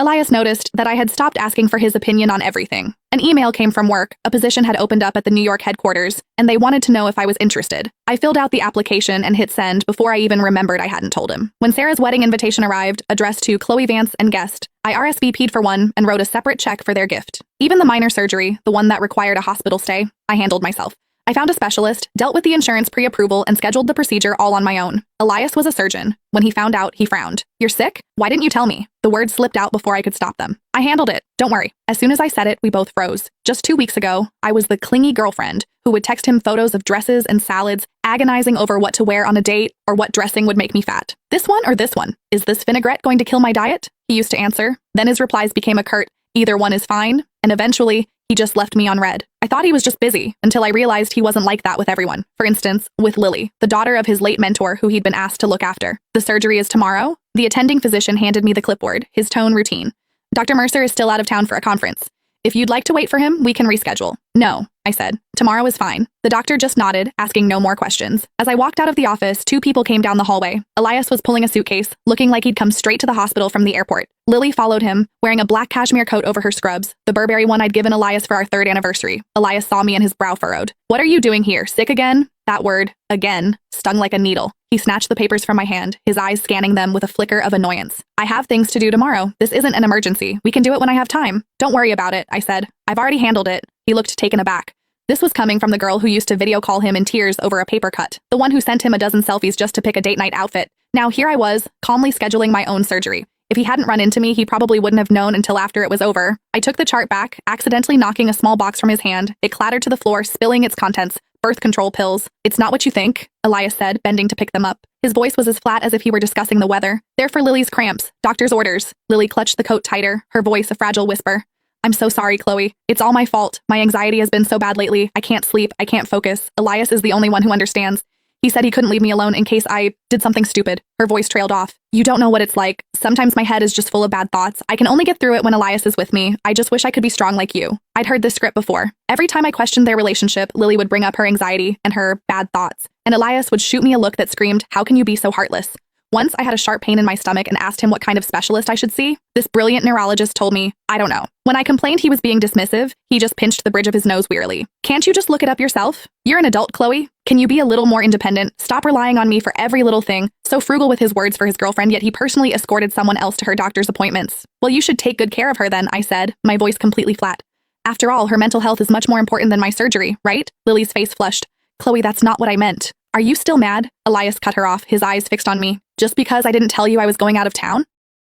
Elias noticed that I had stopped asking for his opinion on everything. An email came from work, a position had opened up at the New York headquarters, and they wanted to know if I was interested. I filled out the application and hit send before I even remembered I hadn't told him. When Sarah's wedding invitation arrived, addressed to Chloe Vance and guest, I RSVP'd for one and wrote a separate check for their gift. Even the minor surgery, the one that required a hospital stay, I handled myself. I found a specialist, dealt with the insurance pre-approval, and scheduled the procedure all on my own. Elias was a surgeon. When he found out, he frowned. "You're sick? Why didn't you tell me?" The words slipped out before I could stop them. "I handled it. Don't worry." As soon as I said it, we both froze. Just 2 weeks ago, I was the clingy girlfriend who would text him photos of dresses and salads, agonizing over what to wear on a date or what dressing would make me fat. "This one or this one? Is this vinaigrette going to kill my diet?" He used to answer. Then his replies became a curt, "Either one is fine," and eventually, he just left me on red. I thought he was just busy, until I realized he wasn't like that with everyone. For instance, with Lily, the daughter of his late mentor who he'd been asked to look after. "The surgery is tomorrow?" The attending physician handed me the clipboard, his tone routine. "Dr. Mercer is still out of town for a conference. If you'd like to wait for him, we can reschedule." "No," I said. "Tomorrow is fine." The doctor just nodded, asking no more questions. As I walked out of the office, 2 people came down the hallway. Elias was pulling a suitcase, looking like he'd come straight to the hospital from the airport. Lily followed him, wearing a black cashmere coat over her scrubs, the Burberry one I'd given Elias for our 3rd anniversary. Elias saw me and his brow furrowed. "What are you doing here? Sick again?" That word, again, stung like a needle. He snatched the papers from my hand, his eyes scanning them with a flicker of annoyance. "I have things to do tomorrow. This isn't an emergency. We can do it when I have time." "Don't worry about it," I said. "I've already handled it." He looked taken aback. This was coming from the girl who used to video call him in tears over a paper cut, the one who sent him a dozen selfies just to pick a date night outfit. Now here I was, calmly scheduling my own surgery. If he hadn't run into me, he probably wouldn't have known until after it was over. I took the chart back, accidentally knocking a small box from his hand. It clattered to the floor, spilling its contents. "Birth control pills. It's not what you think," Elias said, bending to pick them up. His voice was as flat as if he were discussing the weather. "They're for Lily's cramps. Doctor's orders." Lily clutched the coat tighter, her voice a fragile whisper. "I'm so sorry, Chloe. It's all my fault. My anxiety has been so bad lately. I can't sleep. I can't focus. Elias is the only one who understands. He said he couldn't leave me alone in case I did something stupid." Her voice trailed off. "You don't know what it's like. Sometimes my head is just full of bad thoughts. I can only get through it when Elias is with me. I just wish I could be strong like you." I'd heard this script before. Every time I questioned their relationship, Lily would bring up her anxiety and her bad thoughts, and Elias would shoot me a look that screamed, "How can you be so heartless?" Once I had a sharp pain in my stomach and asked him what kind of specialist I should see. This brilliant neurologist told me, "I don't know." When I complained he was being dismissive, he just pinched the bridge of his nose wearily. "Can't you just look it up yourself? You're an adult, Chloe. Can you be a little more independent? Stop relying on me for every little thing." So frugal with his words for his girlfriend, yet he personally escorted someone else to her doctor's appointments. "Well, you should take good care of her then," I said, my voice completely flat. "After all, her mental health is much more important than my surgery, right?" Lily's face flushed. "Chloe, that's not what I meant." "Are you still mad?" Elias cut her off, his eyes fixed on me. "Just because I didn't tell you I was going out of town?"